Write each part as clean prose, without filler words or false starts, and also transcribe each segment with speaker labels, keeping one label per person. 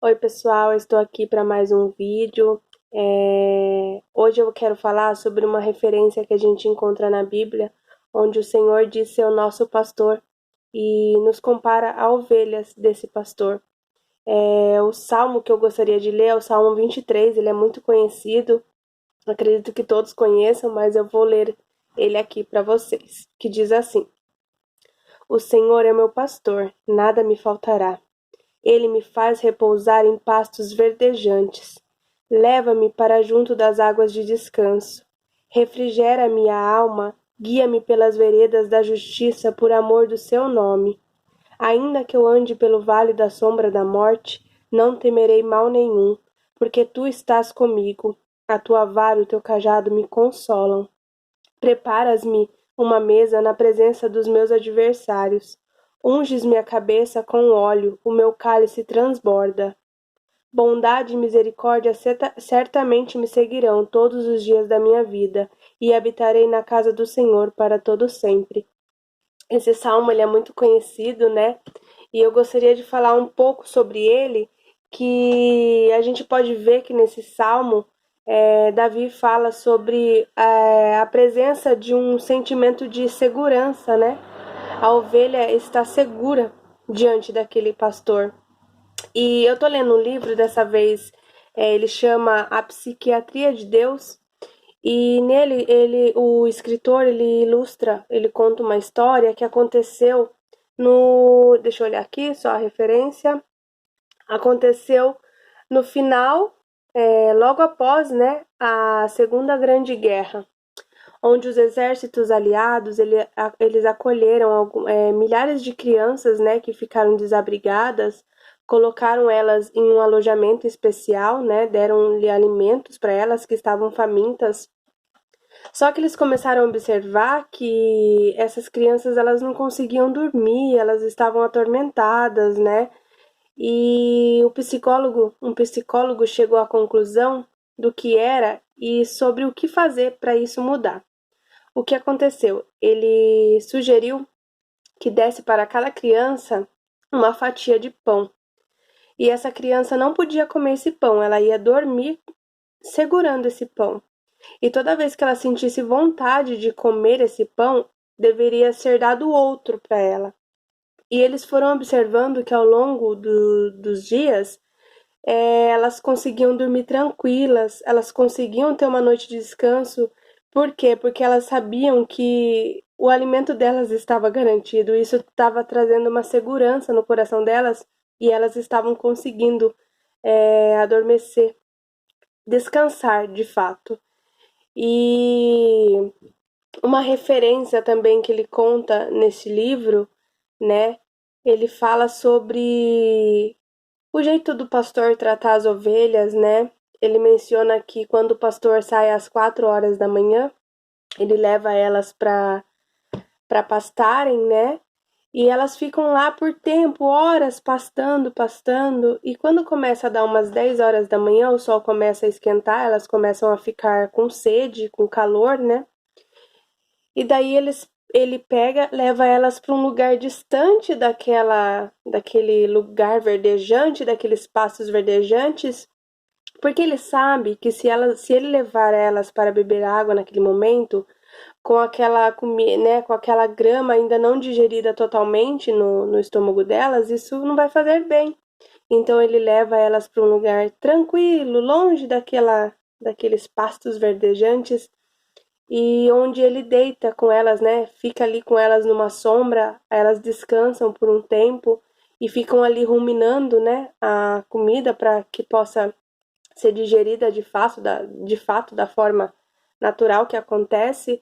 Speaker 1: Oi pessoal, eu estou aqui para mais um vídeo. Hoje eu quero falar sobre uma referência que a gente encontra na Bíblia, onde o Senhor diz ser o nosso pastor e nos compara a ovelhas desse pastor. O salmo que eu gostaria de ler é o Salmo 23, ele é muito conhecido, acredito que todos conheçam, mas eu vou ler ele aqui para vocês, que diz assim: O Senhor é meu pastor, nada me faltará. Ele me faz repousar em pastos verdejantes. Leva-me para junto das águas de descanso. Refrigera minha alma, guia-me pelas veredas da justiça por amor do seu nome. Ainda que eu ande pelo vale da sombra da morte, não temerei mal nenhum, porque tu estás comigo. A tua vara e o teu cajado me consolam. Preparas-me uma mesa na presença dos meus adversários. Unges minha cabeça com óleo, o meu cálice transborda. Bondade e misericórdia certamente me seguirão todos os dias da minha vida, e habitarei na casa do Senhor para todo sempre. Esse salmo ele é muito conhecido, né? E eu gostaria de falar um pouco sobre ele, que a gente pode ver que nesse salmo Davi fala sobre a presença de um sentimento de segurança, né? A ovelha está segura diante daquele pastor. E eu tô lendo um livro, dessa vez ele chama A Psiquiatria de Deus, e nele o escritor ele ilustra, ele conta uma história que aconteceu no, deixa eu olhar aqui só a referência, aconteceu no final, logo após, né, a Segunda Grande Guerra, onde os exércitos aliados eles acolheram milhares de crianças, né, que ficaram desabrigadas, colocaram elas em um alojamento especial, né, deram-lhe alimentos para elas que estavam famintas. Só que eles começaram a observar que essas crianças elas não conseguiam dormir, elas estavam atormentadas, né? E um psicólogo chegou à conclusão do que era e sobre o que fazer para isso mudar. O que aconteceu? Ele sugeriu que desse para cada criança uma fatia de pão. E essa criança não podia comer esse pão, ela ia dormir segurando esse pão. E toda vez que ela sentisse vontade de comer esse pão, deveria ser dado outro para ela. E eles foram observando que ao longo dos dias, elas conseguiam dormir tranquilas, elas conseguiam ter uma noite de descanso. Por quê? Porque elas sabiam que o alimento delas estava garantido. Isso estava trazendo uma segurança no coração delas e elas estavam conseguindo adormecer, descansar de fato. E uma referência também que ele conta nesse livro, né? Ele fala sobre o jeito do pastor tratar as ovelhas, né? Ele menciona que quando o pastor sai às 4 horas da manhã, ele leva elas para pastarem, né? E elas ficam lá por tempo, horas pastando, pastando. E quando começa a dar umas 10 horas da manhã, o sol começa a esquentar, elas começam a ficar com sede, com calor, né? E daí ele pega, leva elas para um lugar distante daquele lugar verdejante, daqueles pastos verdejantes, porque ele sabe que se ele levar elas para beber água naquele momento, com aquela né, com aquela grama ainda não digerida totalmente no estômago delas, isso não vai fazer bem. Então ele leva elas para um lugar tranquilo, longe daqueles pastos verdejantes, e onde ele deita com elas, né? Fica ali com elas numa sombra, elas descansam por um tempo e ficam ali ruminando, né, a comida para que possa ser digerida de fato da forma natural que acontece.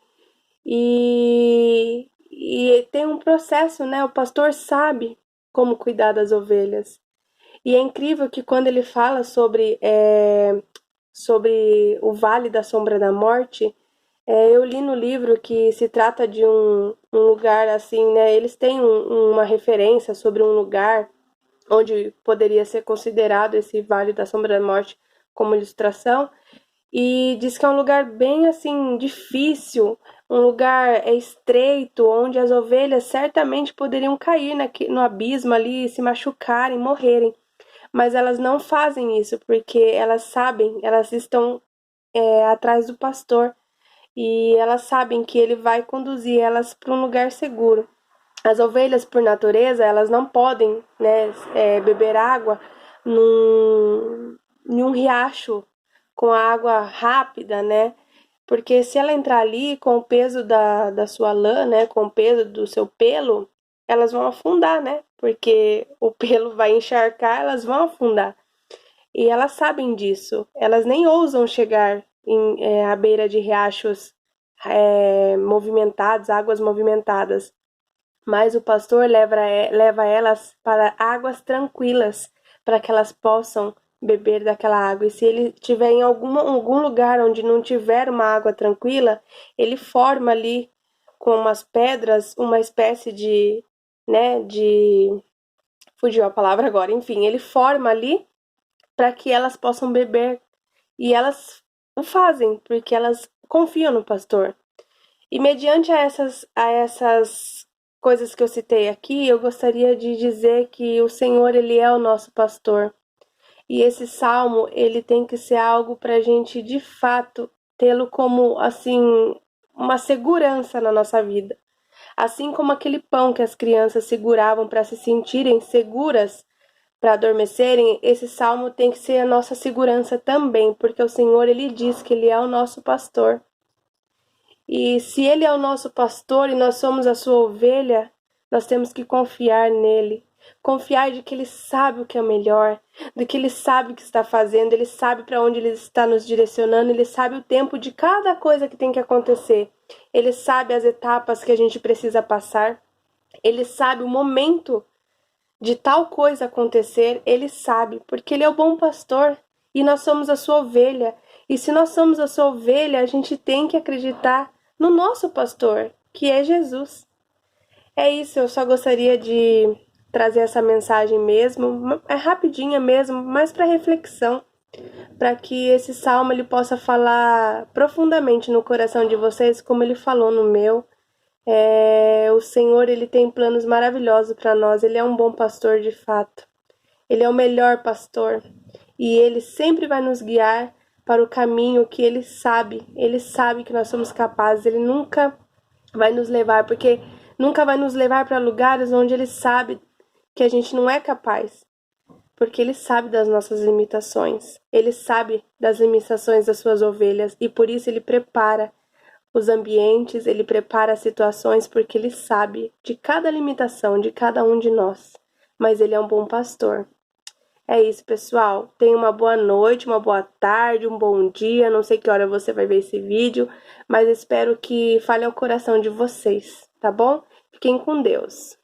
Speaker 1: E tem um processo, né? O pastor sabe como cuidar das ovelhas. E é incrível que quando ele fala sobre o Vale da Sombra da Morte, eu li no livro que se trata de um lugar assim, né? Eles têm uma referência sobre um lugar onde poderia ser considerado esse Vale da Sombra da Morte como ilustração, e diz que é um lugar bem assim difícil, um lugar estreito, onde as ovelhas certamente poderiam cair no abismo ali, se machucarem, morrerem. mas elas não fazem isso porque elas sabem, elas estão atrás do pastor e elas sabem que ele vai conduzir elas para um lugar seguro. As ovelhas, por natureza, elas não podem, né, beber água em um riacho com a água rápida, né? Porque se ela entrar ali com o peso da sua lã, né, com o peso do seu pelo, elas vão afundar, né? Porque o pelo vai encharcar, elas vão afundar. E elas sabem disso. Elas nem ousam chegar à beira de riachos movimentados, águas movimentadas. Mas o pastor leva elas para águas tranquilas, para que elas possam beber daquela água. E se ele tiver em algum lugar onde não tiver uma água tranquila, ele forma ali com umas pedras uma espécie de, né, fugiu a palavra agora, enfim, ele forma ali para que elas possam beber. E elas o fazem, porque elas confiam no pastor. E mediante a essas coisas que eu citei aqui, eu gostaria de dizer que o Senhor, ele é o nosso pastor. E esse salmo, ele tem que ser algo para a gente, de fato, tê-lo como, assim, uma segurança na nossa vida. Assim como aquele pão que as crianças seguravam para se sentirem seguras, para adormecerem, esse salmo tem que ser a nossa segurança também, porque o Senhor, ele diz que ele é o nosso pastor. E se ele é o nosso pastor e nós somos a sua ovelha, nós temos que confiar nele. Confiar de que ele sabe o que é melhor, de que ele sabe o que está fazendo, ele sabe para onde ele está nos direcionando, ele sabe o tempo de cada coisa que tem que acontecer. Ele sabe as etapas que a gente precisa passar. Ele sabe o momento de tal coisa acontecer, ele sabe, porque ele é o bom pastor e nós somos a sua ovelha. E se nós somos a sua ovelha, a gente tem que acreditar no nosso pastor, que é Jesus. É isso, eu só gostaria de trazer essa mensagem mesmo, é rapidinha mesmo, mas para reflexão, para que esse salmo ele possa falar profundamente no coração de vocês, como ele falou no meu. O Senhor, ele tem planos maravilhosos para nós. Ele é um bom pastor de fato. Ele é o melhor pastor. E ele sempre vai nos guiar para o caminho que ele sabe. Ele sabe que nós somos capazes. Ele nunca vai nos levar, porque nunca vai nos levar para lugares onde ele sabe que a gente não é capaz. Porque ele sabe das nossas limitações. Ele sabe das limitações das suas ovelhas. E por isso ele prepara os ambientes, ele prepara as situações, porque ele sabe de cada limitação de cada um de nós. Mas ele é um bom pastor. É isso, pessoal. Tenha uma boa noite, uma boa tarde, um bom dia. Não sei que hora você vai ver esse vídeo, mas espero que fale ao coração de vocês, tá bom? Fiquem com Deus.